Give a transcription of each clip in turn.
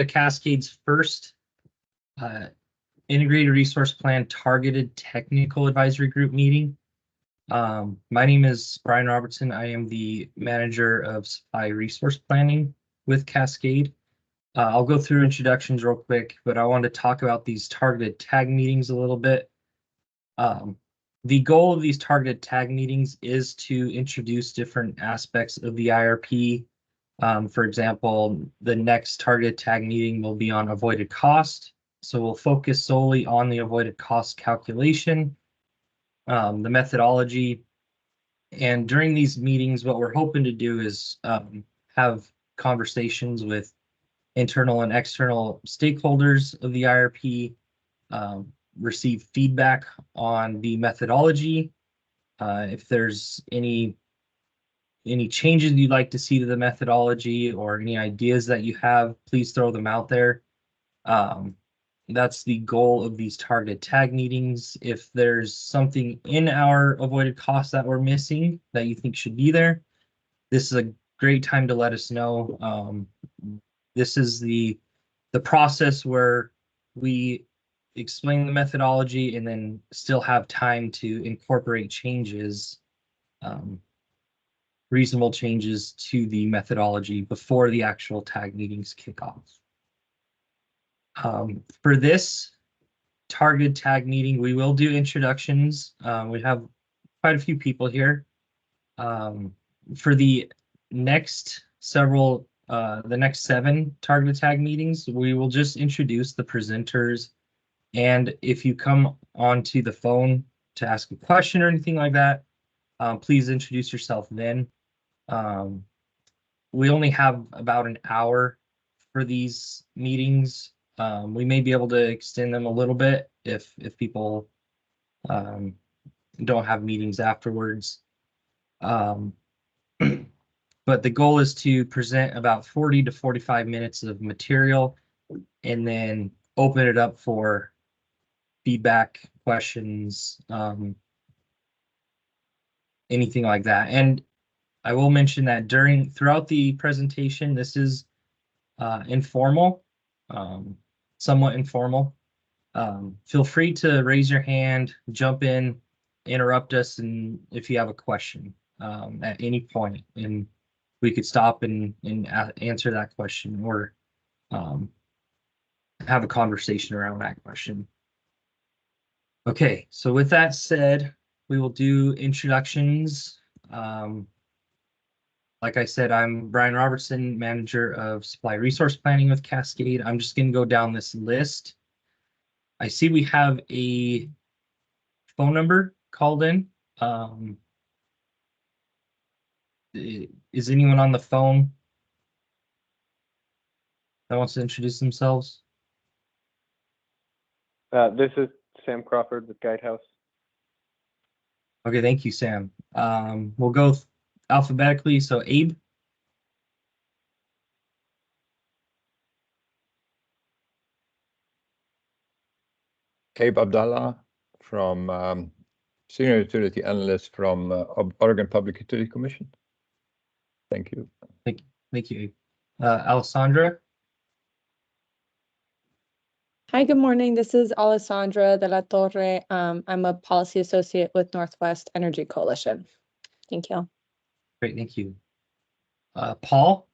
Cascade's first Integrated Resource Plan Targeted Technical Advisory Group meeting. My name is Brian Robertson. I am the manager of supply resource planning with Cascade. I'll go through introductions real quick, but I want to talk about these targeted tag meetings a little bit. The goal of these targeted tag meetings is to introduce different aspects of the IRP. For example, the next targeted tag meeting will be on avoided cost. So we'll focus solely on the avoided cost calculation, the methodology. And during these meetings, what we're hoping to do is have conversations with internal and external stakeholders of the IRP, receive feedback on the methodology. If there's any changes you'd like to see to the methodology or any ideas that you have, please throw them out there. That's the goal of these targeted tag meetings. If there's something in our avoided costs that we're missing that you think should be there, this is a great time to let us know. This is the process where we explain the methodology and then still have time to incorporate changes, reasonable changes to the methodology before the actual tag meetings kick off. For this targeted tag meeting, we will do introductions. We have quite a few people here. For the next several, the next 7 targeted tag meetings, we will just introduce the presenters. And if you come onto the phone to ask a question or anything like that, please introduce yourself then. We only have about an hour for these meetings. We may be able to extend them a little bit if people don't have meetings afterwards. But the goal is to present about 40 to 45 minutes of material and then open it up for feedback, questions, anything like that. And I will mention that throughout the presentation, this is informal, somewhat informal. Feel free to raise your hand, jump in, interrupt us, and if you have a question at any point, and we could stop and answer that question or have a conversation around that question. Okay, so with that said, we will do introductions. Like I said, I'm Brian Robertson, manager of supply resource planning with Cascade. I'm just going to go down this list. I see we have a phone number called in. Is anyone on the phone that wants to introduce themselves? This is Sam Crawford with Guidehouse. Okay, thank you, Sam. We'll go alphabetically. So Abe. Abe Abdallah from Senior Utility Analyst from Oregon Public Utility Commission. Thank you. Thank you, Abe. Alessandra. Hi, good morning. This is Alessandra de la Torre. I'm a policy associate with Northwest Energy Coalition. Thank you. Great, thank you. Paul?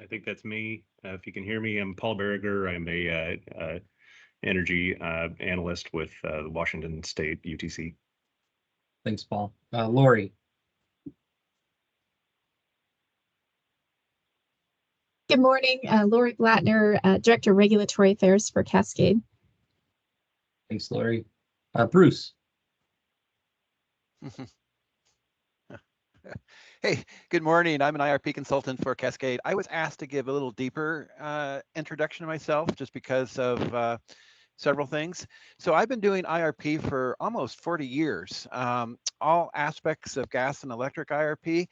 I think that's me. If you can hear me, I'm Paul Berriger. I'm a energy analyst with the Washington State UTC. Thanks, Paul. Lori? Good morning, Lori Glattner, Director of Regulatory Affairs for Cascade. Thanks, Lori. Bruce? Hey, good morning. I'm an IRP consultant for Cascade. I was asked to give a little deeper introduction of myself just because of several things. So I've been doing IRP for almost 40 years, all aspects of gas and electric IRP.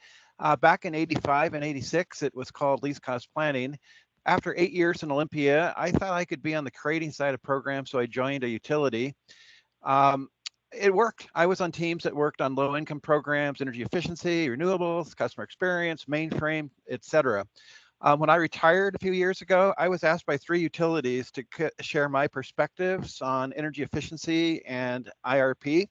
Back in 85 and 86, it was called least cost planning. After 8 years in Olympia, I thought I could be on the creating side of programs, so I joined a utility. It worked. I was on teams that worked on low income programs, energy efficiency, renewables, customer experience, mainframe, etc. When I retired a few years ago, I was asked by 3 utilities to share my perspectives on energy efficiency and IRP.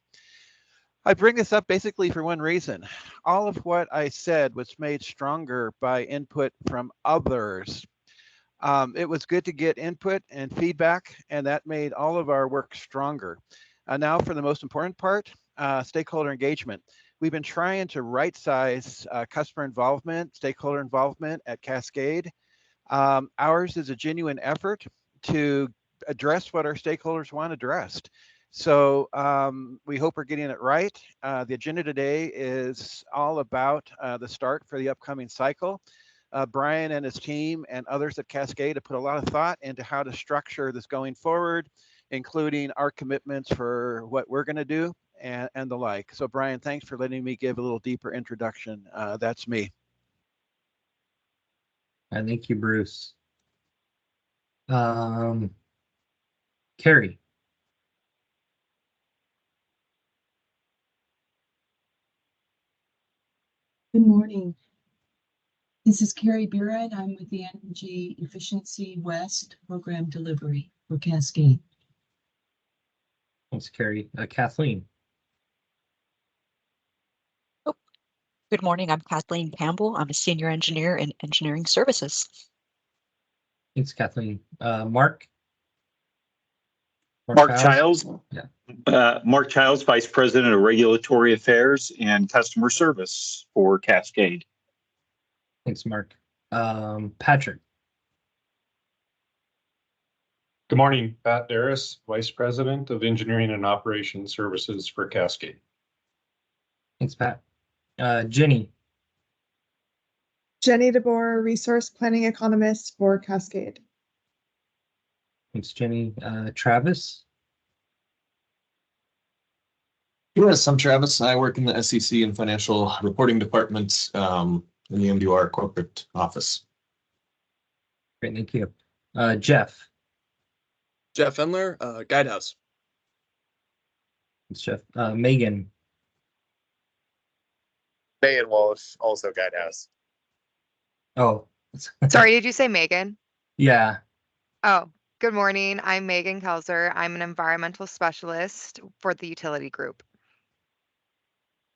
I bring this up basically for one reason. All of what I said was made stronger by input from others. It was good to get input and feedback, and that made all of our work stronger. Now for the most important part, stakeholder engagement. We've been trying to right-size customer involvement, stakeholder involvement at Cascade. Ours is a genuine effort to address what our stakeholders want addressed. So we hope we're getting it right. The agenda today is all about the start for the upcoming cycle. Brian and his team and others at Cascade have put a lot of thought into how to structure this going forward, including our commitments for what we're going to do and the like. So Brian, thanks for letting me give a little deeper introduction. That's me. Thank you, Bruce. Carrie. Good morning. This is Carrie Beard. I'm with the Energy Efficiency West Program Delivery for Cascade. Thanks, Carrie. Kathleen. Good morning. I'm Kathleen Campbell. I'm a senior engineer in engineering services. Thanks, Kathleen. Mark. Mark Childs. Yeah. Mark Childs, Vice President of Regulatory Affairs and Customer Service for Cascade. Thanks, Mark. Patrick. Good morning, Pat Darris, Vice President of Engineering and Operations Services for Cascade. Thanks, Pat. Jenny. Jenny DeBoer, Resource Planning Economist for Cascade. Thanks, Jenny. Travis. Yes, I'm Travis. I work in the SEC and Financial Reporting Department in the MDR corporate office. Great, thank you. Jeff. Jeff Endler, Guidehouse. Thanks, Jeff. Megan. Megan Wallace, also Guidehouse. Oh. Sorry, did you say Megan? Yeah. Oh, good morning. I'm Megan Kelzer. I'm an environmental specialist for the utility group.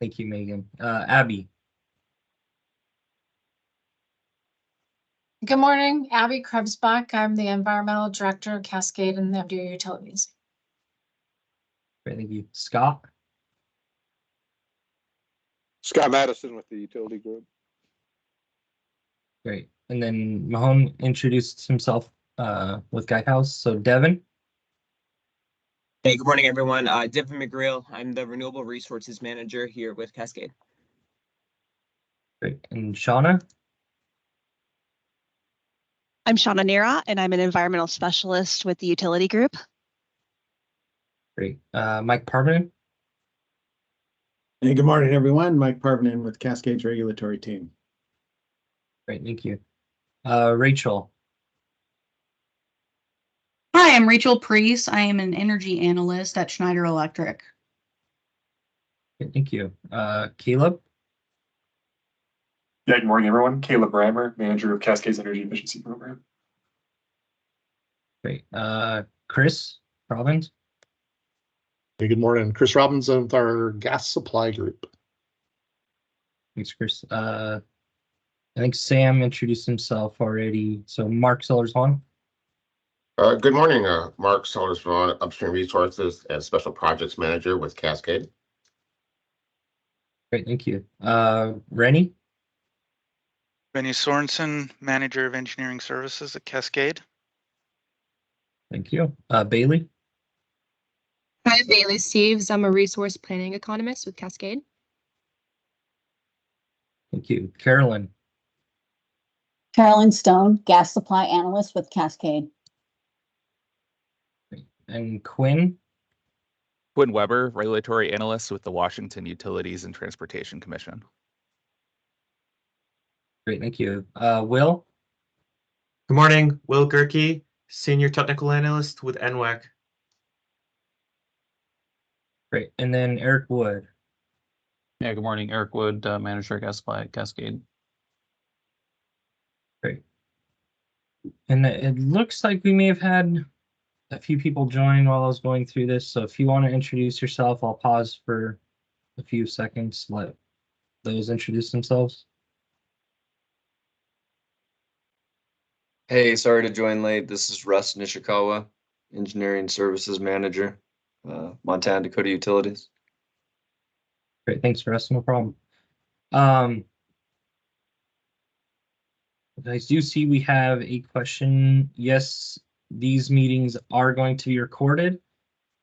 Thank you, Megan. Abby. Good morning, Abby Krebsbach. I'm the Environmental Director of Cascade and the MDU Utilities. Great, thank you. Scott. Scott Madison with the utility group. Great. And then Mahone introduced himself with Guidehouse. So Devin. Hey, good morning, everyone. Devin McGreal. I'm the Renewable Resources Manager here with Cascade. Great. And Shauna. I'm Shauna Nera, and I'm an environmental specialist with the utility group. Great. Mike Parvinen. Hey, good morning, everyone. Mike Parvinen with Cascade's regulatory team. Great, thank you. Rachel. Hi, I'm Rachel Priest. I am an energy analyst at Schneider Electric. Okay, thank you. Caleb. Yeah, good morning, everyone. Caleb Reimer, Manager of Cascade's Energy Efficiency Program. Great. Chris Robbins. Hey, good morning. Chris Robbins of our gas supply group. Thanks, Chris. I think Sam introduced himself already. So Mark Sellers-Vaughn. Good morning, Mark Sellers-Vaughn, Upstream Resources and Special Projects Manager with Cascade. Great, thank you. Rennie. Benny Sorensen, Manager of Engineering Services at Cascade. Thank you. Bailey. Hi, I'm Bailey Steves. I'm a resource planning economist with Cascade. Thank you. Carolyn. Carolyn Stone, gas supply analyst with Cascade. And Quinn. Quinn Weber, regulatory analyst with the Washington Utilities and Transportation Commission. Great, thank you. Will. Good morning, Will Gerke, Senior Technical Analyst with NWAC. Great. And then Eric Wood. Yeah, good morning. Eric Wood, Manager Gas Supply at Cascade. Great. And it looks like we may have had a few people join while I was going through this. So if you want to introduce yourself, I'll pause for a few seconds, let those introduce themselves. Hey, sorry to join late. This is Russ Nishikawa, Engineering Services Manager, Montana Dakota Utilities. Great, thanks, Russ. No problem. I do see we have a question. Yes, these meetings are going to be recorded,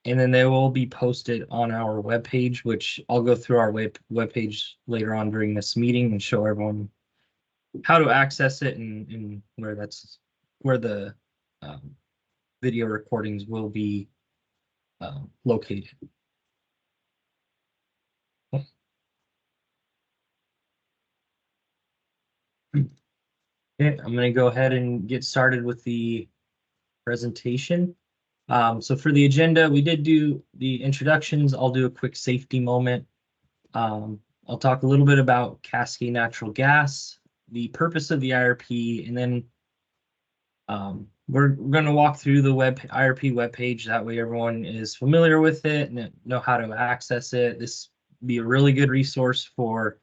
and then they will be posted on our webpage, which I'll go through our webpage later on during this meeting and show everyone how to access it and where the video recordings will be located. Okay, I'm going to go ahead and get started with the presentation. So for the agenda, we did do the introductions. I'll do a quick safety moment. I'll talk a little bit about Cascade Natural Gas, the purpose of the IRP, and then we're going to walk through the IRP webpage. That way everyone is familiar with it and know how to access it. This will be a really good resource for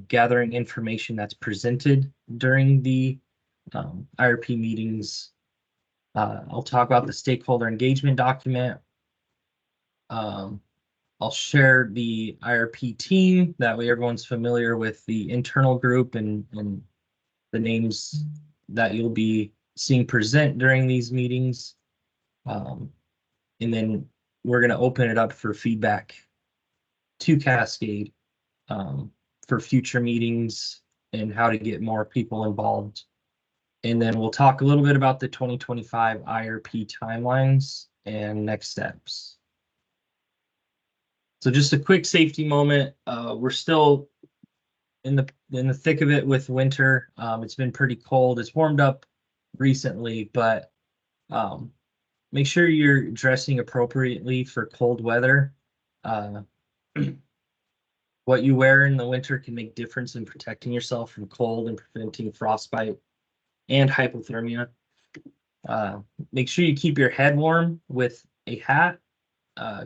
gathering information that's presented during the IRP meetings. I'll talk about the stakeholder engagement document. I'll share the IRP team. That way everyone's familiar with the internal group and the names that you'll be seeing present during these meetings. And then we're going to open it up for feedback to Cascade for future meetings and how to get more people involved. And then we'll talk a little bit about the 2025 IRP timelines and next steps. So just a quick safety moment. We're still in the thick of it with winter. It's been pretty cold. It's warmed up recently, but make sure you're dressing appropriately for cold weather. What you wear in the winter can make difference in protecting yourself from cold and preventing frostbite and hypothermia. Make sure you keep your head warm with a hat.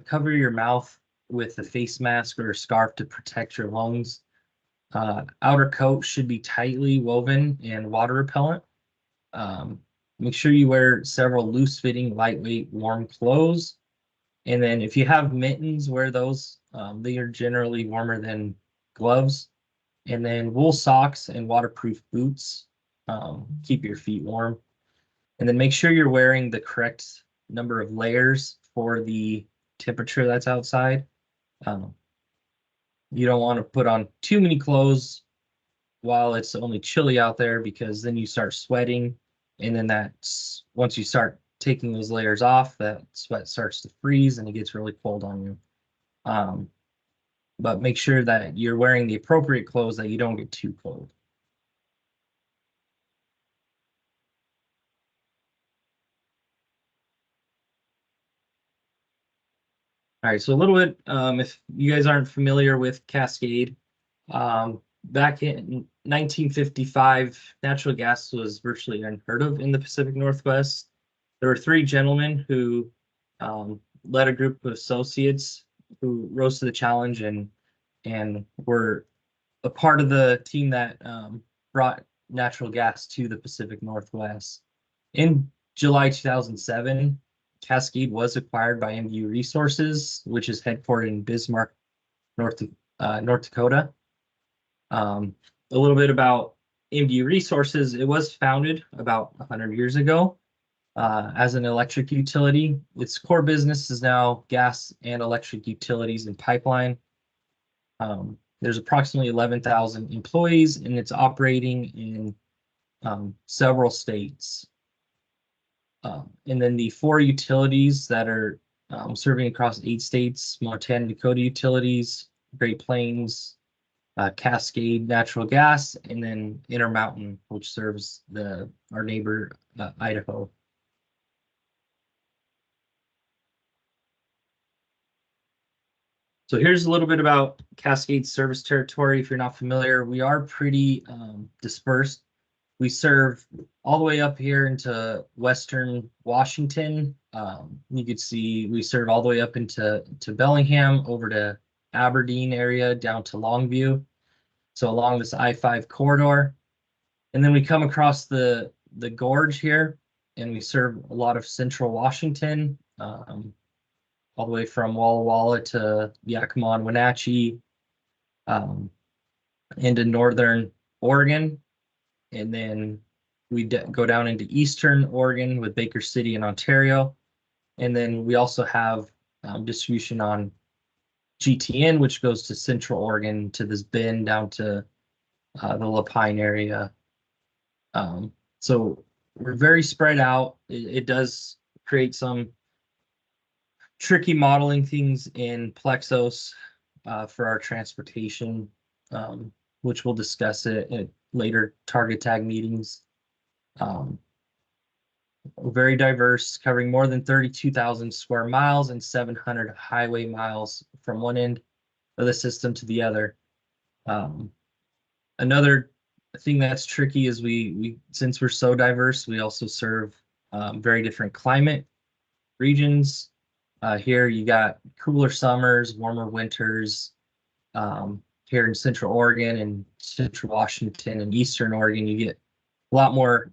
Cover your mouth with a face mask or a scarf to protect your lungs. Outer coat should be tightly woven and water repellent. Make sure you wear several loose-fitting, lightweight, warm clothes. And then if you have mittens, wear those. They are generally warmer than gloves. And then wool socks and waterproof boots. Keep your feet warm. And then make sure you're wearing the correct number of layers for the temperature that's outside. You don't want to put on too many clothes while it's only chilly out there, because then you start sweating, and then that's once you start taking those layers off, that sweat starts to freeze and it gets really cold on you. But make sure that you're wearing the appropriate clothes, that you don't get too cold. All right, so a little bit, if you guys aren't familiar with Cascade, back in 1955, natural gas was virtually unheard of in the Pacific Northwest. There were three gentlemen who led a group of associates who rose to the challenge and were a part of the team that brought natural gas to the Pacific Northwest. In July 2007, Cascade was acquired by MDU Resources, which is headquartered in Bismarck, North Dakota. A little bit about MDU Resources. It was founded about 100 years ago as an electric utility. Its core business is now gas and electric utilities and pipeline. There's approximately 11,000 employees, and it's operating in several states. And then the four utilities that are serving across 8 states: Montana Dakota Utilities, Great Plains, Cascade Natural Gas, and then Intermountain, which serves our neighbor Idaho. So here's a little bit about Cascade service territory. If you're not familiar, we are pretty dispersed. We serve all the way up here into Western Washington. You could see we serve all the way up into Bellingham, over to Aberdeen area, down to Longview. So along this I-5 corridor. And then we come across the gorge here, and we serve a lot of central Washington, all the way from Walla Walla to Yakima and Wenatchee, into northern Oregon. And then we go down into eastern Oregon with Baker City and Ontario. And then we also have distribution on GTN, which goes to central Oregon, to this bend down to the Lapine area. So we're very spread out. It does create some tricky modeling things in Plexos for our transportation, which we'll discuss it at later target tag meetings. Very diverse, covering more than 32,000 square miles and 700 highway miles from one end of the system to the other. Another thing that's tricky is we since we're so diverse, we also serve very different climate regions. Here you got cooler summers, warmer winters. Here in Central Oregon and Central Washington and Eastern Oregon, you get a lot more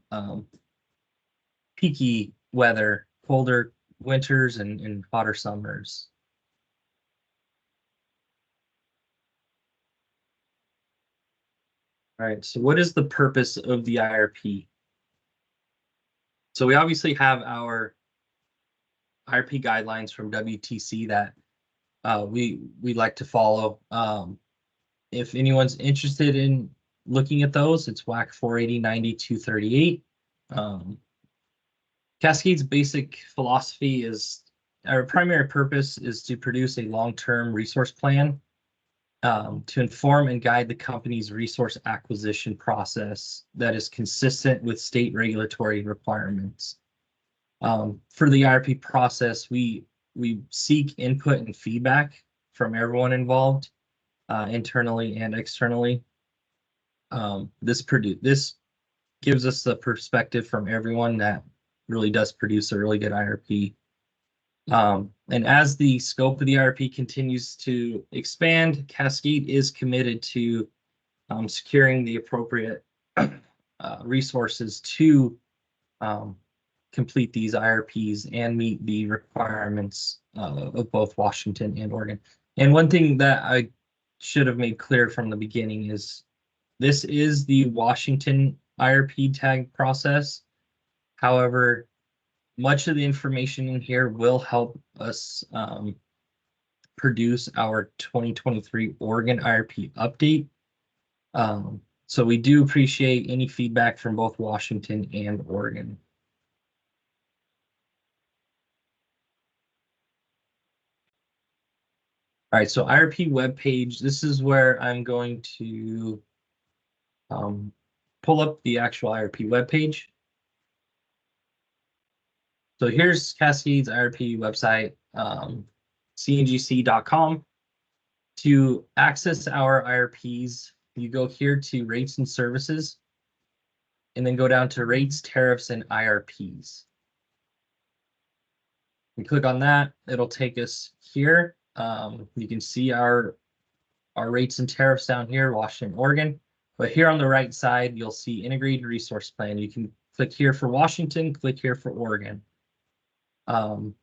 peaky weather, colder winters and hotter summers. All right, so what is the purpose of the IRP? So we obviously have our IRP guidelines from WTC that we like to follow. If anyone's interested in looking at those, it's WAC 480-90-238. Cascade's basic philosophy is, our primary purpose is to produce a long-term resource plan to inform and guide the company's resource acquisition process that is consistent with state regulatory requirements. For the IRP process, we seek input and feedback from everyone involved, internally and externally. This gives us the perspective from everyone that really does produce a really good IRP. And as the scope of the IRP continues to expand, Cascade is committed to securing the appropriate resources to complete these IRPs and meet the requirements of both Washington and Oregon. And one thing that I should have made clear from the beginning is this is the Washington IRP tag process. However, much of the information in here will help us produce our 2023 Oregon IRP update. So we do appreciate any feedback from both Washington and Oregon. All right, so IRP webpage, this is where I'm going to pull up the actual IRP webpage. So here's Cascade's IRP website, cngc.com. To access our IRPs, you go here to rates and services, and then go down to rates, tariffs, and IRPs. We click on that, it'll take us here. You can see our rates and tariffs down here, Washington, Oregon. But here on the right side, you'll see integrated resource plan. You can click here for Washington, click here for Oregon. So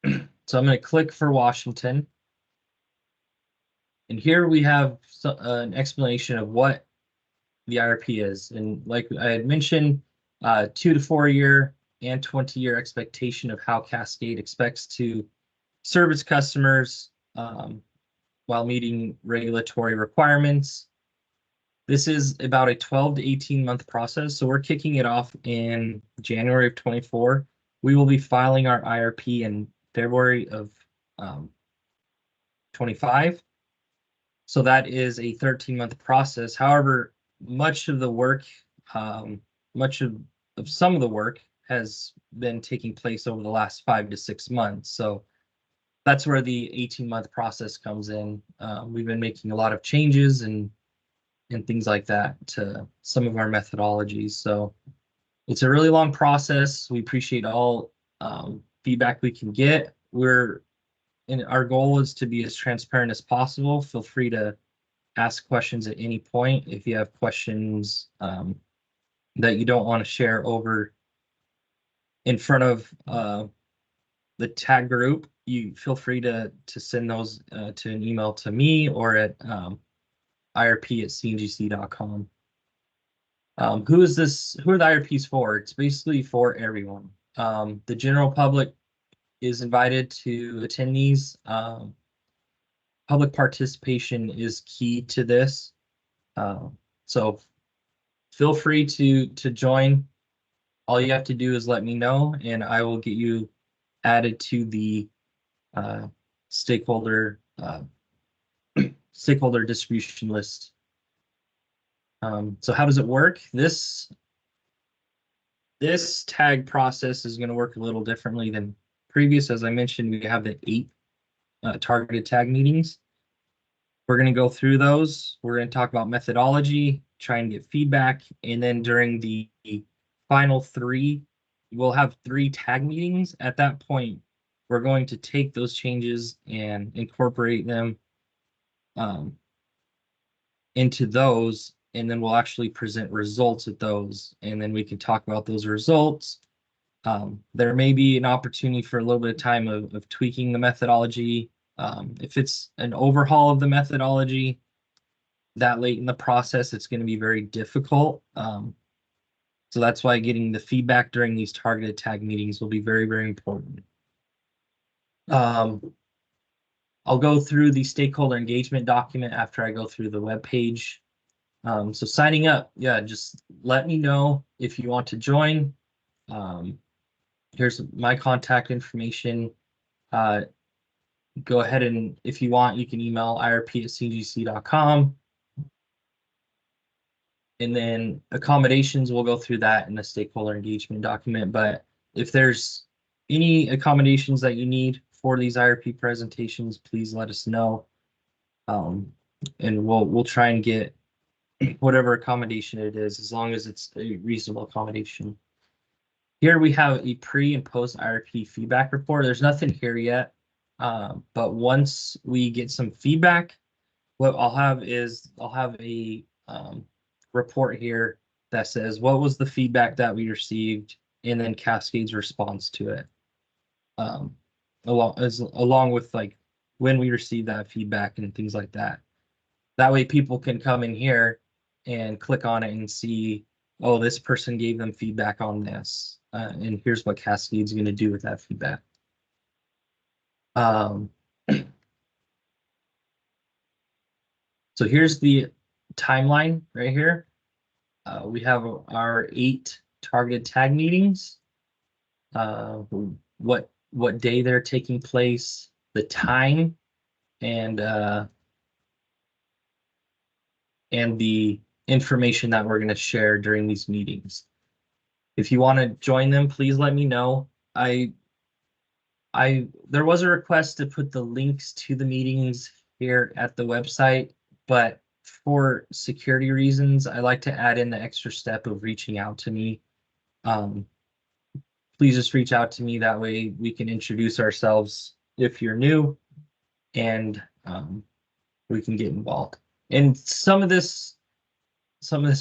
I'm going to click for Washington. And here we have an explanation of what the IRP is. And like I had mentioned, 2 to 4 year and 20-year expectation of how Cascade expects to serve its customers while meeting regulatory requirements. This is about a 12 to 18 month process. So we're kicking it off in January of 24. We will be filing our IRP in February of 25. So that is a 13-month process. However, much of the work, some of the work has been taking place over the last 5 to 6 months. So that's where the 18-month process comes in. We've been making a lot of changes and things like that to some of our methodologies. So it's a really long process. We appreciate all feedback we can get. Our goal is to be as transparent as possible. Feel free to ask questions at any point. If you have questions that you don't want to share over in front of the tag group, you feel free to send those to an email to me or at irp@cngc.com. Who are the IRPs for? It's basically for everyone. The general public is invited to attend these. Public participation is key to this. So feel free to join. All you have to do is let me know and I will get you added to the stakeholder distribution list. So how does it work? This tag process is going to work a little differently than previous. As I mentioned, we have the 8 targeted tag meetings. We're going to go through those. We're going to talk about methodology, try and get feedback, and then during the final 3, we'll have 3 tag meetings. At that point, we're going to take those changes and incorporate them into those, and then we'll actually present results at those, and then we can talk about those results. There may be an opportunity for a little bit of time of tweaking the methodology. If it's an overhaul of the methodology that late in the process, it's going to be very difficult. So that's why getting the feedback during these targeted tag meetings will be very, very important. I'll go through the stakeholder engagement document after I go through the web page. So signing up, yeah, just let me know if you want to join. Here's my contact information. Go ahead and if you want, you can email irp@cngc.com. And then accommodations, we'll go through that in the stakeholder engagement document. But if there's any accommodations that you need for these IRP presentations, please let us know. And we'll try and get whatever accommodation it is, as long as it's a reasonable accommodation. Here we have a pre and post IRP feedback report. There's nothing here yet, but once we get some feedback, what I'll have a report here that says what was the feedback that we received, and then Cascade's response to it, along with like when we received that feedback and things like that. That way people can come in here and click on it and see, oh, this person gave them feedback on this, and here's what Cascade's going to do with that feedback. So here's the timeline right here. We have our 8 targeted tag meetings, what day they're taking place, the time, and the information that we're going to share during these meetings. If you want to join them, please let me know. There was a request to put the links to the meetings here at the website, but for security reasons, I like to add in the extra step of reaching out to me. Please just reach out to me. That way we can introduce ourselves if you're new, and we can get involved. And some of this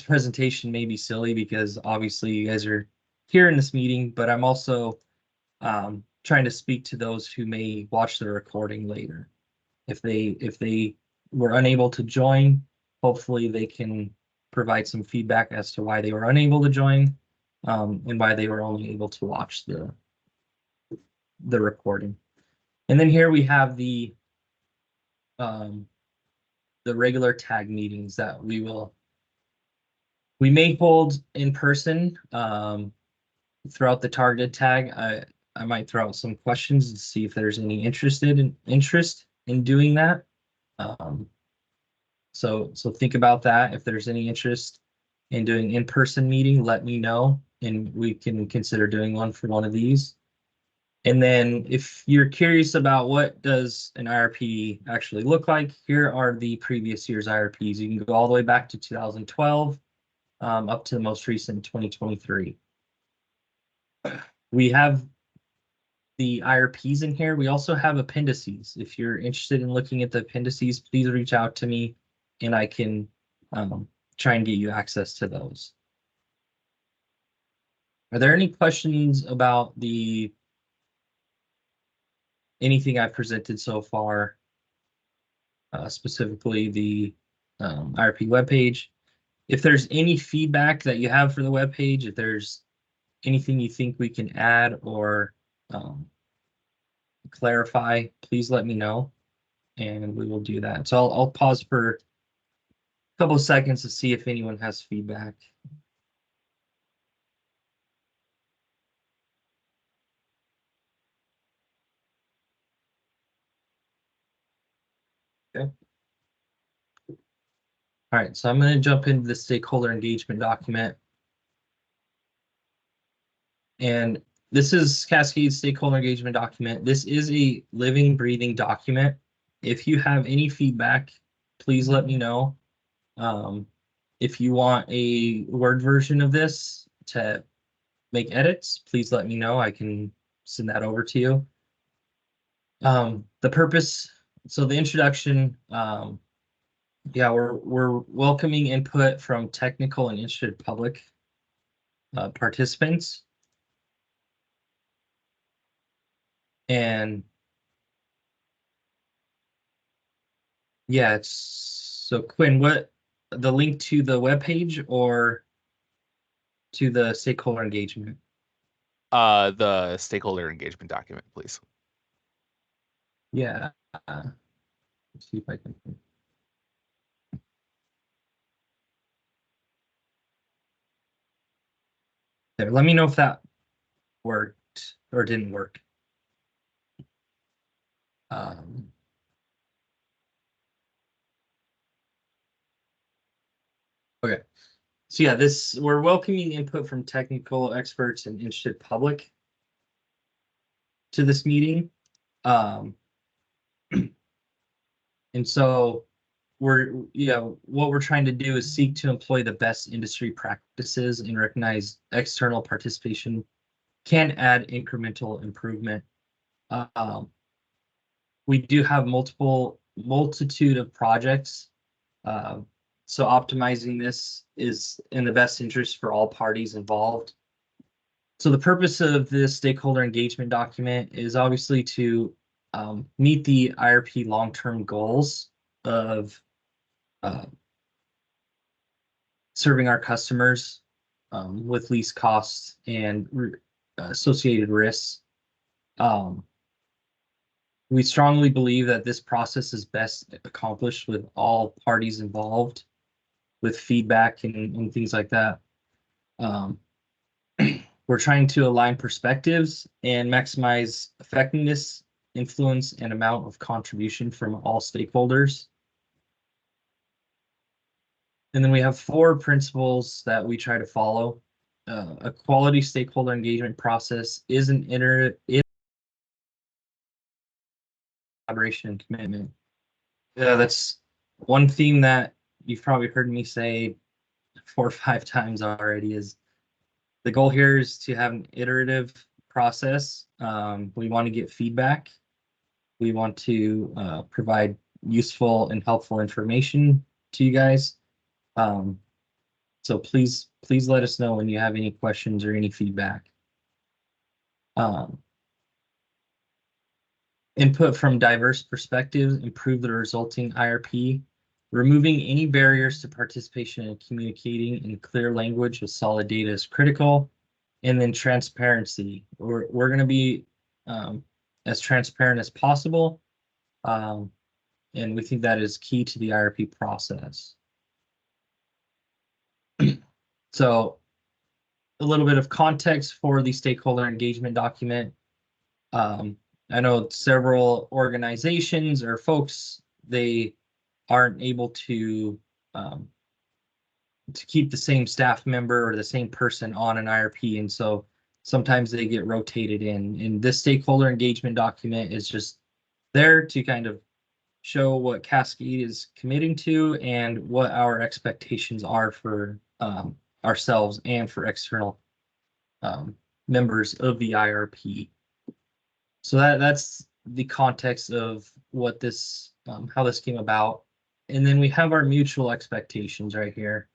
presentation may be silly because obviously you guys are here in this meeting, but I'm also trying to speak to those who may watch the recording later. If they were unable to join, hopefully they can provide some feedback as to why they were unable to join, and why they were only able to watch the recording. And then here we have the regular tag meetings that we may hold in person throughout the targeted tag. I might throw out some questions to see if there's any interest in doing that. So think about that. If there's any interest in doing in-person meeting, let me know, and we can consider doing one for one of these. And then if you're curious about what does an IRP actually look like, here are the previous year's IRPs. You can go all the way back to 2012 up to the most recent 2023. We have the IRPs in here. We also have appendices. If you're interested in looking at the appendices, please reach out to me and I can try and get you access to those. Are there any questions about anything I've presented so far, specifically the IRP webpage? If there's any feedback that you have for the webpage, if there's anything you think we can add or clarify, please let me know and we will do that. So I'll pause for a couple of seconds to see if anyone has feedback. Okay. All right, so I'm going to jump into the stakeholder engagement document. And this is Cascade's stakeholder engagement document. This is a living, breathing document. If you have any feedback, please let me know. If you want a Word version of this to make edits, please let me know. I can send that over to you. The purpose, so the introduction, yeah, we're welcoming input from technical and interested public participants. And yeah, it's so Quinn, what the link to the webpage or to the stakeholder engagement? The stakeholder engagement document, please. Yeah. Let's see if I can. There, let me know if that worked or didn't work. Okay, so yeah, we're welcoming input from technical experts and interested public to this meeting. And so what we're trying to do is seek to employ the best industry practices and recognize external participation can add incremental improvement. We do have multitude of projects. So optimizing this is in the best interest for all parties involved. So the purpose of this stakeholder engagement document is obviously to meet the IRP long-term goals of serving our customers with least costs and associated risks. We strongly believe that this process is best accomplished with all parties involved, with feedback and things like that. We're trying to align perspectives and maximize effectiveness, influence, and amount of contribution from all stakeholders. And then we have 4 principles that we try to follow. A quality stakeholder engagement process is an collaboration and commitment. That's one theme that you've probably heard me say 4 or 5 times already. Is the goal here is to have an iterative process. We want to get feedback. We want to provide useful and helpful information to you guys. So please let us know when you have any questions or any feedback. Input from diverse perspectives improve the resulting IRP. Removing any barriers to participation and communicating in clear language with solid data is critical. And then transparency. We're going to be as transparent as possible. And we think that is key to the IRP process. So a little bit of context for the stakeholder engagement document. I know several organizations or folks, they aren't able to keep the same staff member or the same person on an IRP. And so sometimes they get rotated in. And this stakeholder engagement document is just there to kind of show what Cascade is committing to and what our expectations are for ourselves and for external members of the IRP. So that's the context of what this, how this came about. And then we have our mutual expectations right here.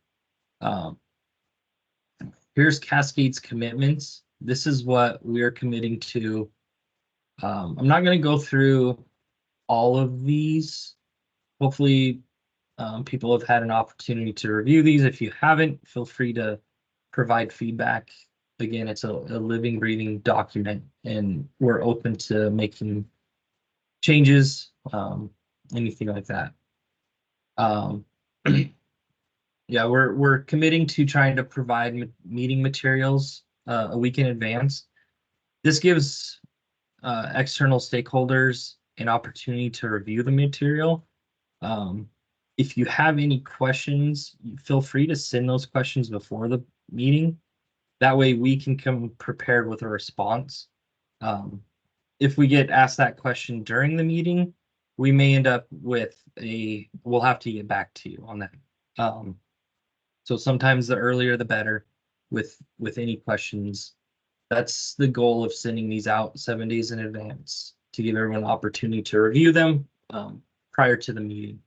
Here's Cascade's commitments. This is what we're committing to. I'm not going to go through all of these. Hopefully, people have had an opportunity to review these. If you haven't, feel free to provide feedback. Again, it's a living, breathing document, and we're open to making changes, anything like that. Yeah, we're committing to trying to provide meeting materials a week in advance. This gives external stakeholders an opportunity to review the material. If you have any questions, feel free to send those questions before the meeting. That way we can come prepared with a response. If we get asked that question during the meeting, we may end up with we'll have to get back to you on that. So sometimes the earlier the better with any questions. That's the goal of sending these out 7 days in advance to give everyone an opportunity to review them prior to the meeting.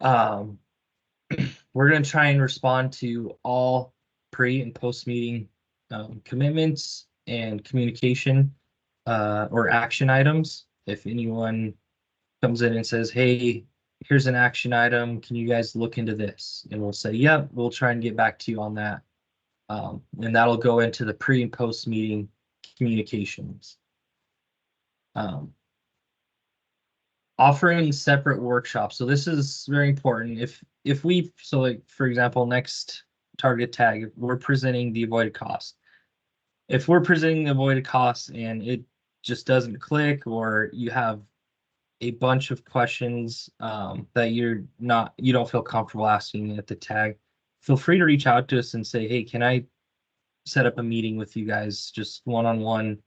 We're going to try and respond to all pre and post meeting commitments and communication or action items. If anyone comes in and says, hey, here's an action item, can you guys look into this? And we'll say, yeah, we'll try and get back to you on that. And that'll go into the pre and post meeting communications. Offering separate workshops. So this is very important. If we, so like, for example, next target tag, we're presenting the avoided cost. If we're presenting the avoided cost and it just doesn't click, or you have a bunch of questions that you don't feel comfortable asking at the tag, feel free to reach out to us and say, hey, can I set up a meeting with you guys just one-on-one?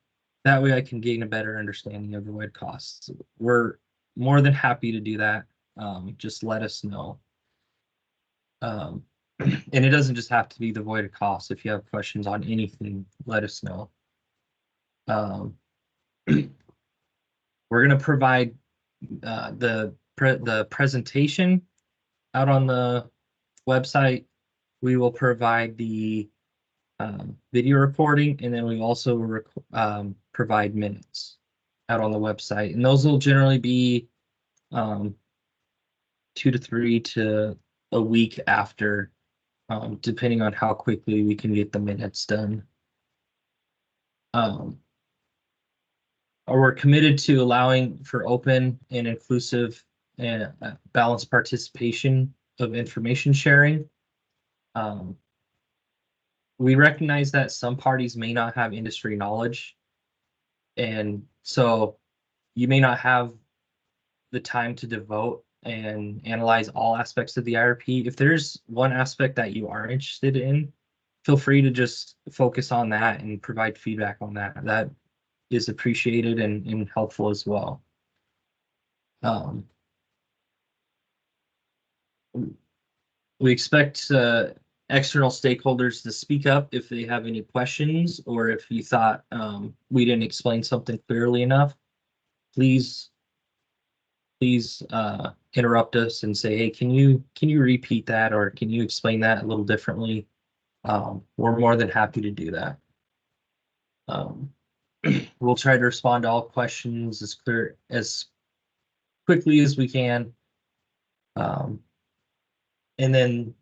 That way I can gain a better understanding of the avoided costs. We're more than happy to do that. Just let us know. And it doesn't just have to be the voided costs. If you have questions on anything, let us know. We're going to provide the presentation out on the website. We will provide the video recording, and then we also provide minutes out on the website. And those will generally be 2 to 3 to a week after, depending on how quickly we can get the minutes done. We're committed to allowing for open and inclusive and balanced participation of information sharing. We recognize that some parties may not have industry knowledge, and so you may not have the time to devote and analyze all aspects of the IRP. If there's one aspect that you are interested in, feel free to just focus on that and provide feedback on that. That is appreciated and helpful as well. We expect external stakeholders to speak up if they have any questions, or if you thought we didn't explain something clearly enough. Please interrupt us and say, hey, can you repeat that, or can you explain that a little differently? We're more than happy to do that. We'll try to respond to all questions as quickly as we can. And then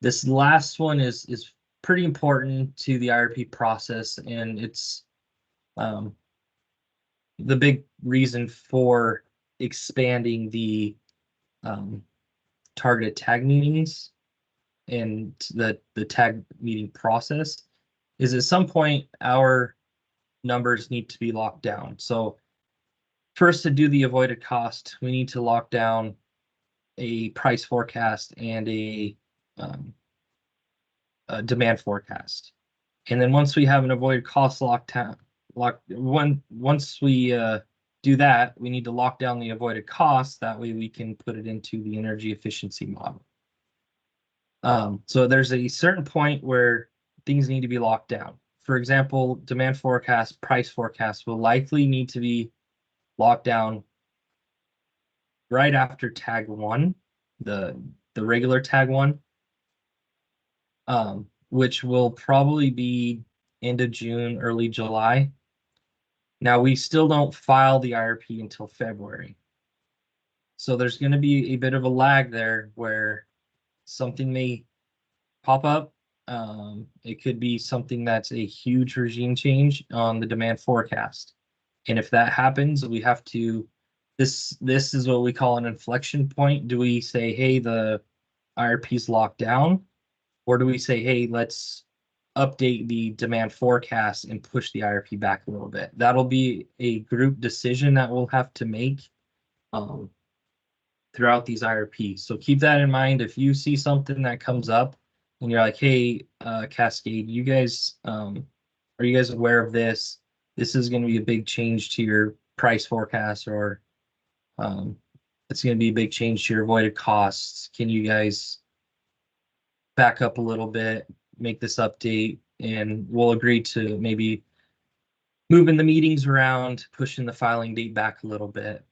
this last one is pretty important to the IRP process, and it's the big reason for expanding the targeted tag meetings and the tag meeting process is at some point our numbers need to be locked down. So first, to do the avoided cost, we need to lock down a price forecast and a demand forecast. And then once we have an avoided cost once we do that, we need to lock down the avoided costs. That way we can put it into the energy efficiency model. So there's a certain point where things need to be locked down. For example, demand forecast, price forecast will likely need to be locked down right after tag 1, the regular tag 1, which will probably be end of June, early July. Now, we still don't file the IRP until February. So there's going to be a bit of a lag there where something may pop up. It could be something that's a huge regime change on the demand forecast. And if that happens, we have to, this is what we call an inflection point. Do we say, hey, the IRP is locked down? Or do we say, hey, let's update the demand forecast and push the IRP back a little bit? That'll be a group decision that we'll have to make throughout these IRPs. So keep that in mind. If you see something that comes up and you're like, hey, Cascade, you guys, are you guys aware of this? This is going to be a big change to your price forecast, or it's going to be a big change to your avoided costs. Can you guys back up a little bit, make this update, and we'll agree to maybe moving the meetings around, pushing the filing date back a little bit,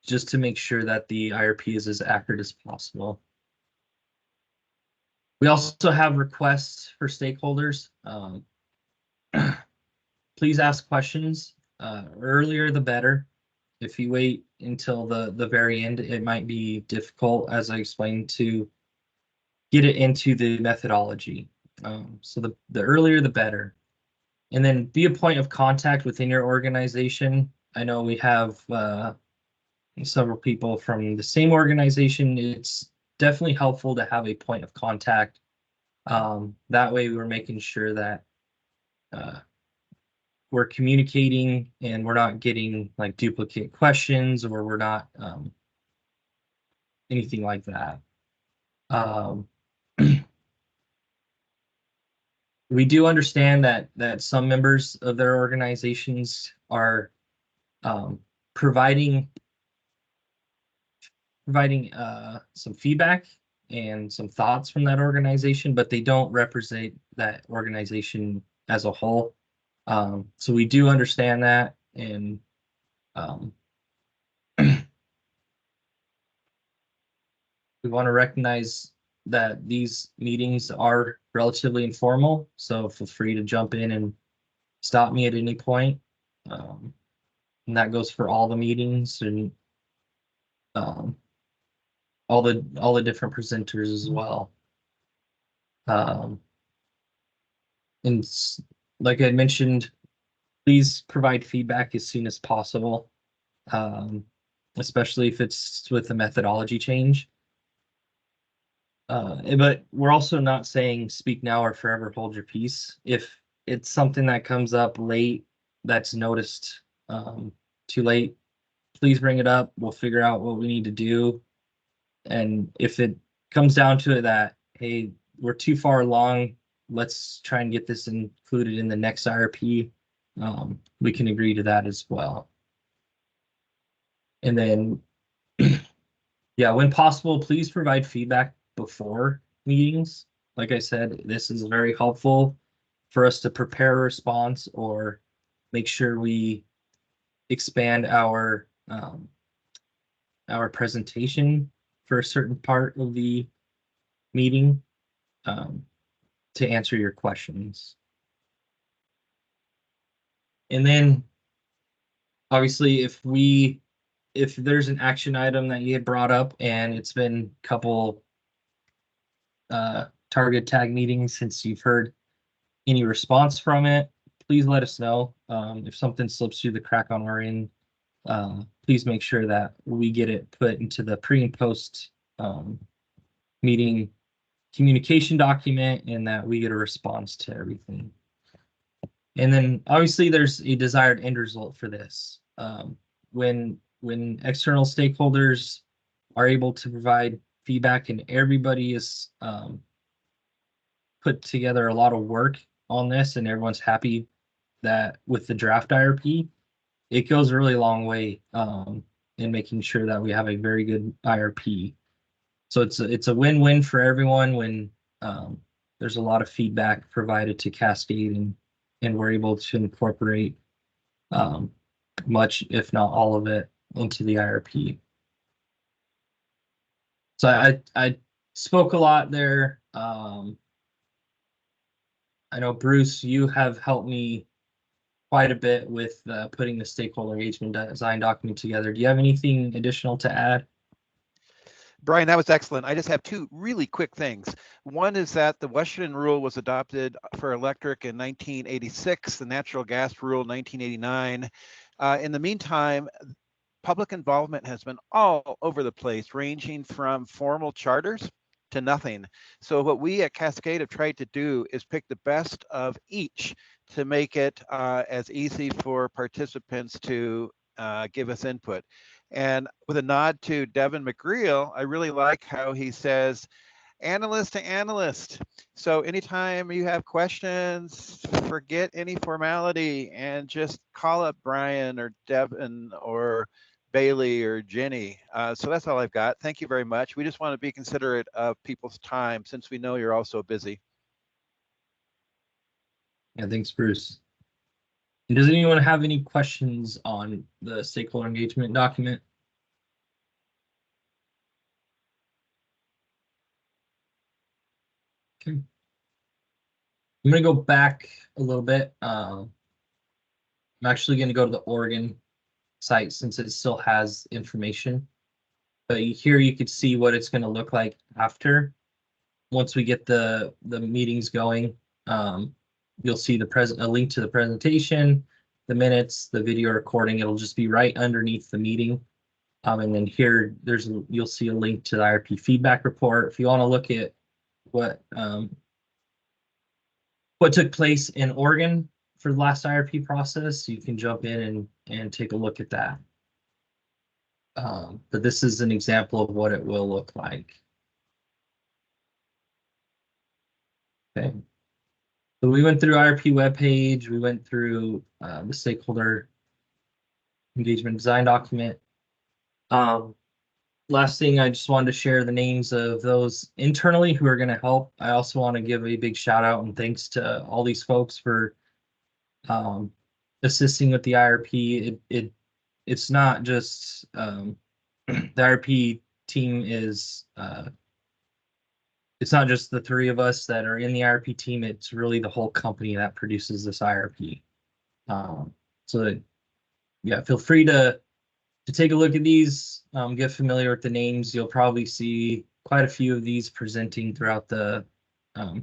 just to make sure that the IRP is as accurate as possible. We also have requests for stakeholders. Please ask questions. Earlier the better. If you wait until the very end, it might be difficult, as I explained, to get it into the methodology. So the earlier the better. And then be a point of contact within your organization. I know we have several people from the same organization. It's definitely helpful to have a point of contact. That way we're making sure that we're communicating and we're not getting like duplicate questions, or we're not anything like that. We do understand that some members of their organizations are providing some feedback and some thoughts from that organization, but they don't represent that organization as a whole. So we do understand that, and we want to recognize that these meetings are relatively informal, so feel free to jump in and stop me at any point. And that goes for all the meetings and all the different presenters as well. And like I mentioned, please provide feedback as soon as possible, especially if it's with a methodology change. But we're also not saying speak now or forever hold your peace. If it's something that comes up late, that's noticed too late, please bring it up. We'll figure out what we need to do. And if it comes down to it that, hey, we're too far along, let's try and get this included in the next IRP, we can agree to that as well. And then, yeah, when possible, please provide feedback before meetings. Like I said, this is very helpful for us to prepare a response or make sure we expand our presentation for a certain part of the meeting to answer your questions. And then obviously if there's an action item that you had brought up and it's been a couple target tag meetings since you've heard any response from it, please let us know. If something slips through the crack on our end, please make sure that we get it put into the pre and post meeting communication document and that we get a response to everything. And then obviously there's a desired end result for this. When external stakeholders are able to provide feedback and everybody is put together a lot of work on this and everyone's happy that with the draft IRP, it goes a really long way in making sure that we have a very good IRP. So it's a win-win for everyone when there's a lot of feedback provided to Cascade and we're able to incorporate much, if not all of it, into the IRP. So I spoke a lot there. I know, Bruce, you have helped me quite a bit with putting the stakeholder engagement design document together. Do you have anything additional to add? Brian, that was excellent. I just have two really quick things. One is that the Washington rule was adopted for electric in 1986, the natural gas rule 1989. In the meantime, public involvement has been all over the place, ranging from formal charters to nothing. So what we at Cascade have tried to do is pick the best of each to make it as easy for participants to give us input. And with a nod to Devin McGreal, I really like how he says, analyst to analyst. So anytime you have questions, forget any formality and just call up Brian or Devin or Bailey or Jenny. So that's all I've got. Thank you very much. We just want to be considerate of people's time since we know you're all so busy. Yeah, thanks, Bruce. And does anyone have any questions on the stakeholder engagement document? Okay. I'm going to go back a little bit. I'm actually going to go to the Oregon site since it still has information. But here you could see what it's going to look like after. Once we get the meetings going, you'll see a link to the presentation, the minutes, the video recording. It'll just be right underneath the meeting. And then here you'll see a link to the IRP feedback report. If you want to look at what took place in Oregon for the last IRP process, you can jump in and take a look at that. But this is an example of what it will look like. Okay. So we went through IRP webpage, we went through the stakeholder engagement design document. Last thing, I just wanted to share the names of those internally who are going to help. I also want to give a big shout out and thanks to all these folks for assisting with the IRP. It's not just the IRP team is it's not just the three of us that are in the IRP team. It's really the whole company that produces this IRP. So yeah, feel free to take a look at these, get familiar with the names. You'll probably see quite a few of these presenting throughout the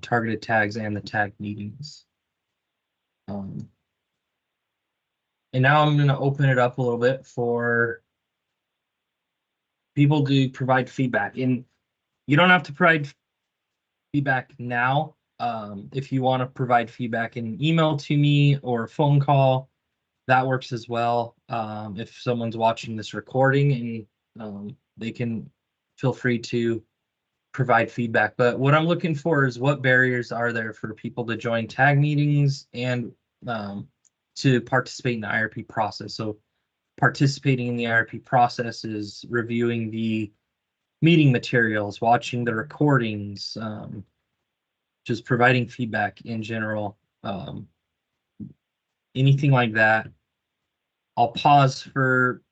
targeted tags and the tag meetings. And now I'm going to open it up a little bit for people to provide feedback. And you don't have to provide feedback now. If you want to provide feedback in an email to me or a phone call, that works as well. If someone's watching this recording and they can feel free to provide feedback. But what I'm looking for is what barriers are there for people to join tag meetings and to participate in the IRP process. So participating in the IRP process is reviewing the meeting materials, watching the recordings, just providing feedback in general. Anything like that. I'll pause for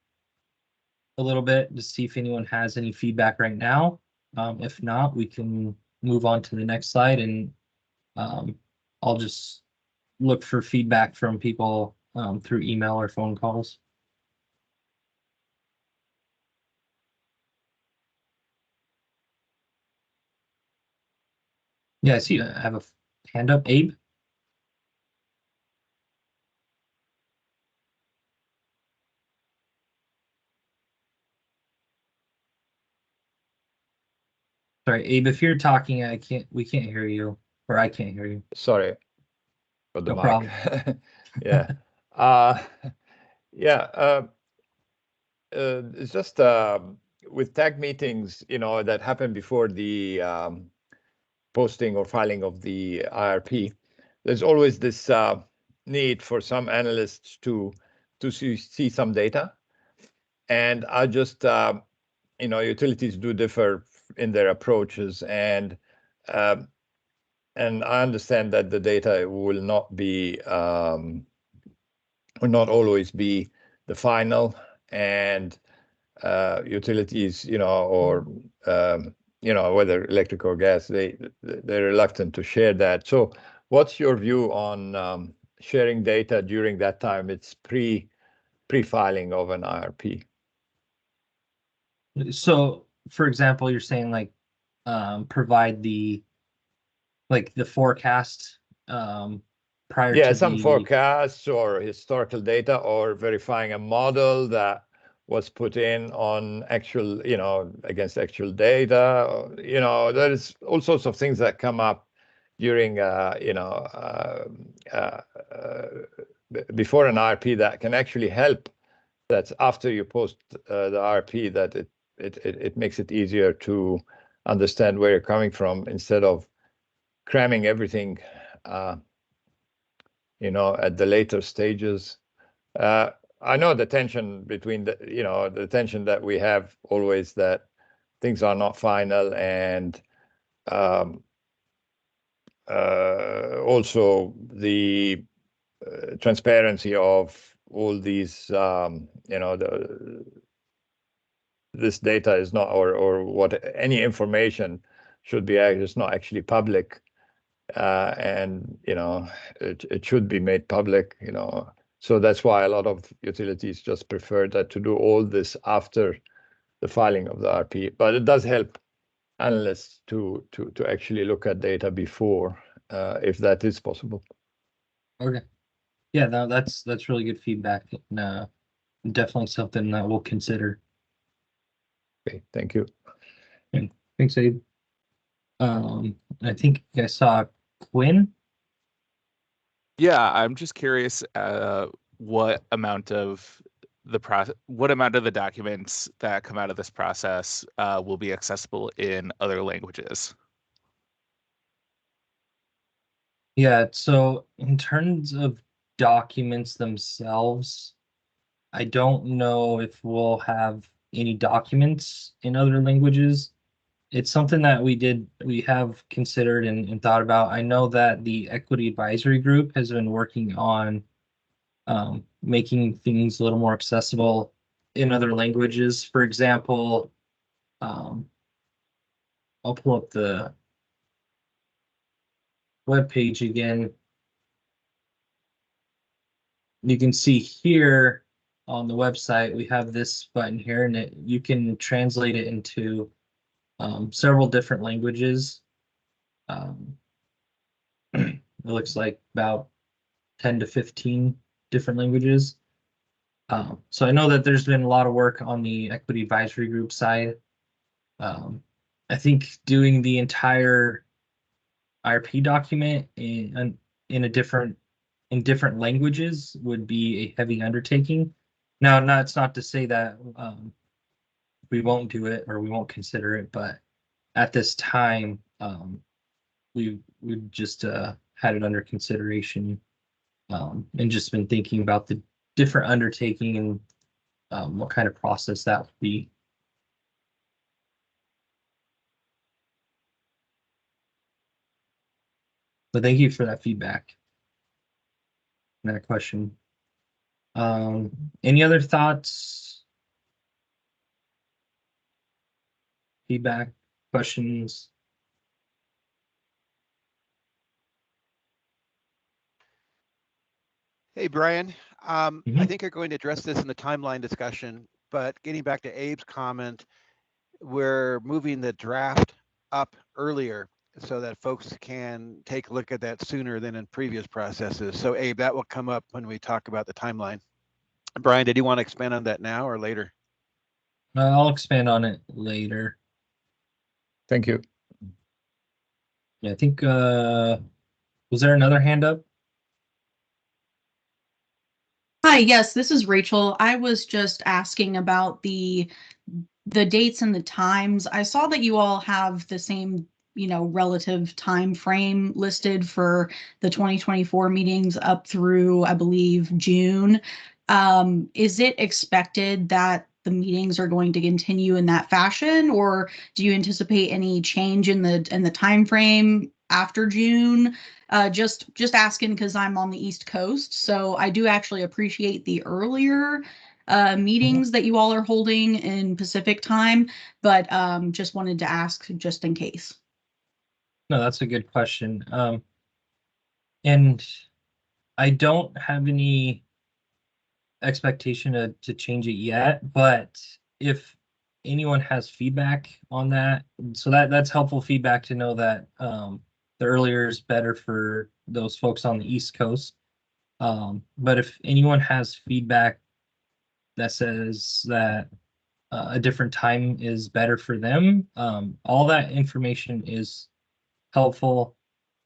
a little bit to see if anyone has any feedback right now. If not, we can move on to the next slide, and I'll just look for feedback from people through email or phone calls. Yeah, I see. I have a hand up, Abe. Sorry, Abe, if you're talking, we can't hear you, or I can't hear you. Sorry for the No mic. problem. Yeah. It's just with tag meetings, that happened before the posting or filing of the IRP, there's always this need for some analysts to see some data. And I just, utilities do differ in their approaches, and I understand that the data will not always be the final, and utilities, whether electric or gas, they're reluctant to share that. So what's your view on sharing data during that time? It's pre-filing of an IRP. So, for example, you're saying like provide the forecast prior to some forecasts or historical data, or verifying a model that was put in on actual, against actual data. There's all sorts of things that come up during, before an IRP that can actually help. That's after you post the IRP, that it makes it easier to understand where you're coming from, instead of cramming everything, at the later stages. I know the tension between the tension that we have always, that things are not final, and also the transparency of all these, this data is not, or what any information should be, is not actually public, and it should be made public. So that's why a lot of utilities just prefer that, to do all this after the filing of the RP. But it does help analysts to actually look at data before, if that is possible. Okay. Yeah, no, that's really good feedback. And, definitely something that we'll consider. Okay, thank you. And thanks, Abe. I think I saw Quinn. Yeah, I'm just curious what amount of the documents that come out of this process will be accessible in other languages. Yeah, so in terms of documents themselves, I don't know if we'll have any documents in other languages. It's something that we have considered and thought about. I know that the Equity Advisory Group has been working on making things a little more accessible in other languages. For example, I'll pull up the web page again. You can see here on the website, we have this button here, and you can translate it into several different languages. It looks like about 10 to 15 different languages. So I know that there's been a lot of work on the Equity Advisory Group side. I think doing the entire IRP document in different languages would be a heavy undertaking. Now, it's not to say that we won't do it or we won't consider it, but at this time, we've just had it under consideration, and just been thinking about the different undertaking and what kind of process that would be. But thank you for that feedback and that question. Any other thoughts? Feedback, questions? Hey, Brian. I think you're going to address this in the timeline discussion, but getting back to Abe's comment, we're moving the draft up earlier so that folks can take a look at that sooner than in previous processes. So Abe, that will come up when we talk about the timeline. Brian, did you want to expand on that now or later? I'll expand on it later. Thank you. Yeah, I think, was there another hand up? Hi, yes, this is Rachel. I was just asking about the dates and the times. I saw that you all have the same relative time frame listed for the 2024 meetings up through, I believe, June. Is it expected that the meetings are going to continue in that fashion, or do you anticipate any change in the time frame after June? Just asking because I'm on the East Coast, so I do actually appreciate the earlier meetings that you all are holding in Pacific time, but just wanted to ask just in case. No, that's a good question. And I don't have any expectation to change it yet, but if anyone has feedback on that, so that's helpful feedback to know that the earlier is better for those folks on the East Coast. But if anyone has feedback that says that a different time is better for them, all that information is helpful.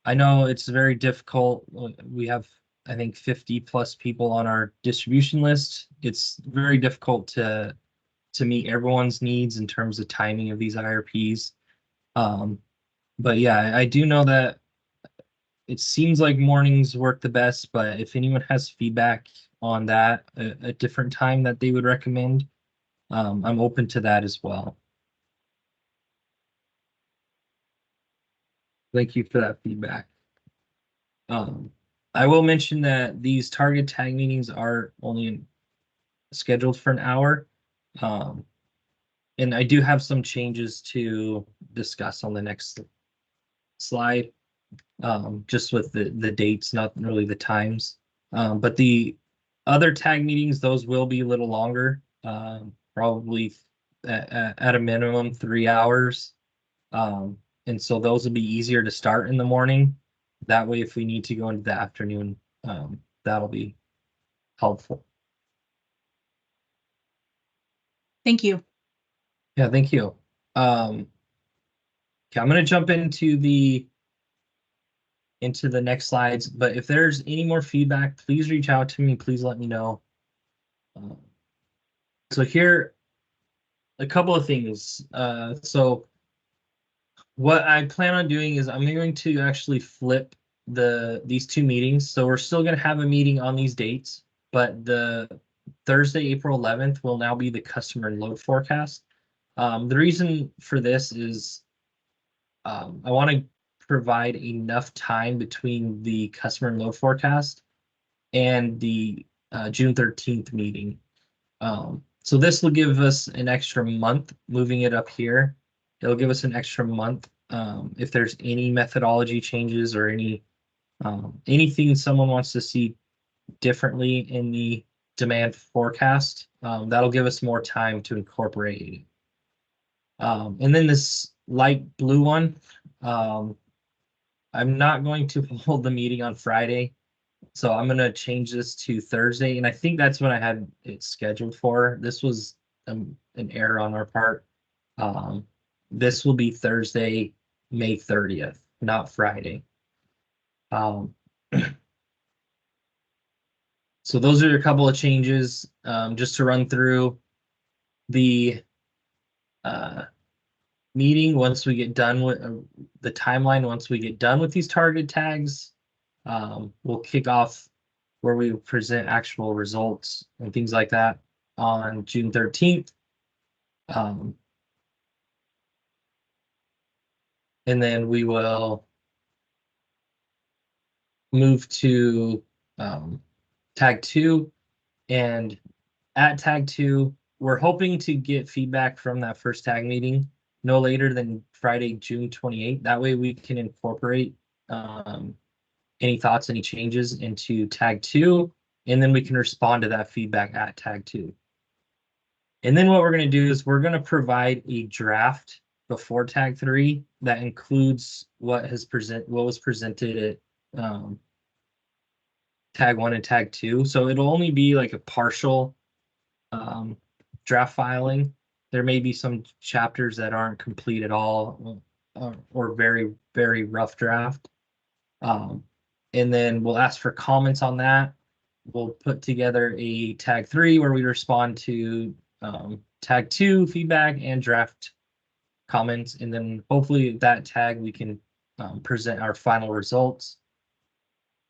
I know it's very difficult. We have, I think, 50 plus people on our distribution list. It's very difficult to meet everyone's needs in terms of timing of these IRPs. But yeah, I do know that it seems like mornings work the best, but if anyone has feedback on that, a different time that they would recommend, I'm open to that as well. Thank you for that feedback. I will mention that these target tag meetings are only scheduled for an hour. And I do have some changes to discuss on the next slide, just with the dates, not really the times. But the other tag meetings, those will be a little longer, probably at a minimum 3 hours. And so those will be easier to start in the morning. That way, if we need to go into the afternoon, that'll be helpful. Thank you. Yeah, thank you. Okay, I'm going to jump into the next slides, but if there's any more feedback, please reach out to me. Please let me know. So here, a couple of things. So what I plan on doing is I'm going to actually flip these two meetings. So we're still going to have a meeting on these dates, but the Thursday, April 11th will now be the customer load forecast. The reason for this is I want to provide enough time between the customer load forecast and the June 13th meeting. So this will give us an extra month moving it up here. It'll give us an extra month if there's any methodology changes or anything someone wants to see differently in the demand forecast. That'll give us more time to incorporate it. And then this light blue one, I'm not going to hold the meeting on Friday, so I'm going to change this to Thursday, and I think that's when I had it scheduled for. This was an error on our part. This will be Thursday, May 30th, not Friday. So those are a couple of changes. Just to run through the meeting, once we get done with the timeline, once we get done with these target tags, we'll kick off where we present actual results and things like that on June 13th. And then we will move to tag 2, and at tag 2, we're hoping to get feedback from that first tag meeting no later than Friday, June 28th. That way we can incorporate any thoughts, any changes into tag 2, and then we can respond to that feedback at tag 2. And then what we're going to do is we're going to provide a draft before tag 3 that includes what was presented at tag 1 and tag 2. So it'll only be like a partial draft filing. There may be some chapters that aren't complete at all, or very, very rough draft. And then we'll ask for comments on that. We'll put together a tag 3 where we respond to tag 2 feedback and draft comments, and then hopefully that tag we can present our final results.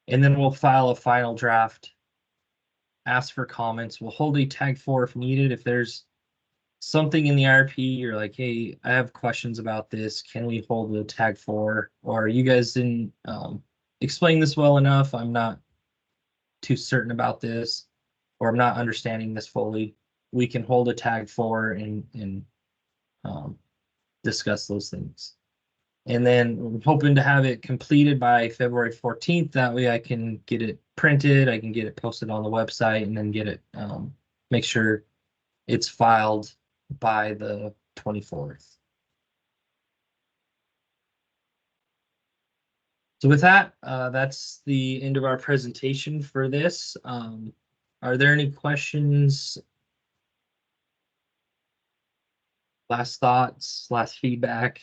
And then we'll file a final draft, ask for comments. We'll hold a tag 4 if needed. If there's something in the IRP, you're like, hey, I have questions about this. Can we hold the tag 4? Or you guys didn't explain this well enough. I'm not too certain about this, or I'm not understanding this fully. We can hold a tag 4 and discuss those things. And then I'm hoping to have it completed by February 14th. That way I can get it printed, I can get it posted on the website, and then get it, make sure it's filed by the 24th. So with that, that's the end of our presentation for this. Are there any questions? Last thoughts, last feedback?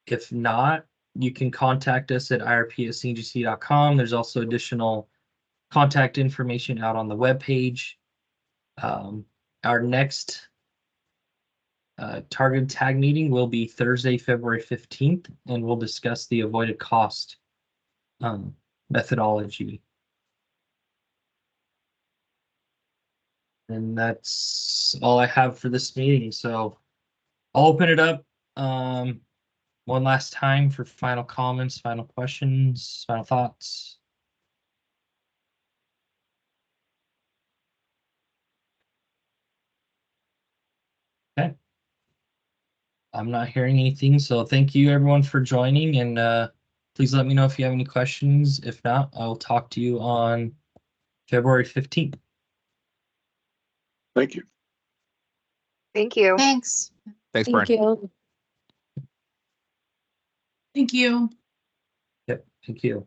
If not, you can contact us at irp@cngc.com. There's also additional contact information out on the webpage. Our next targeted tag meeting will be Thursday, February 15th, and we'll discuss the avoided cost methodology. And that's all I have for this meeting. So I'll open it up one last time for final comments, final questions, final thoughts. Okay. I'm not hearing anything, so thank you everyone for joining, and please let me know if you have any questions. If not, I'll talk to you on February 15th. Thank you. Thank you. Thanks. Thanks, Thank Brian. you. Thank you. Yep, thank you.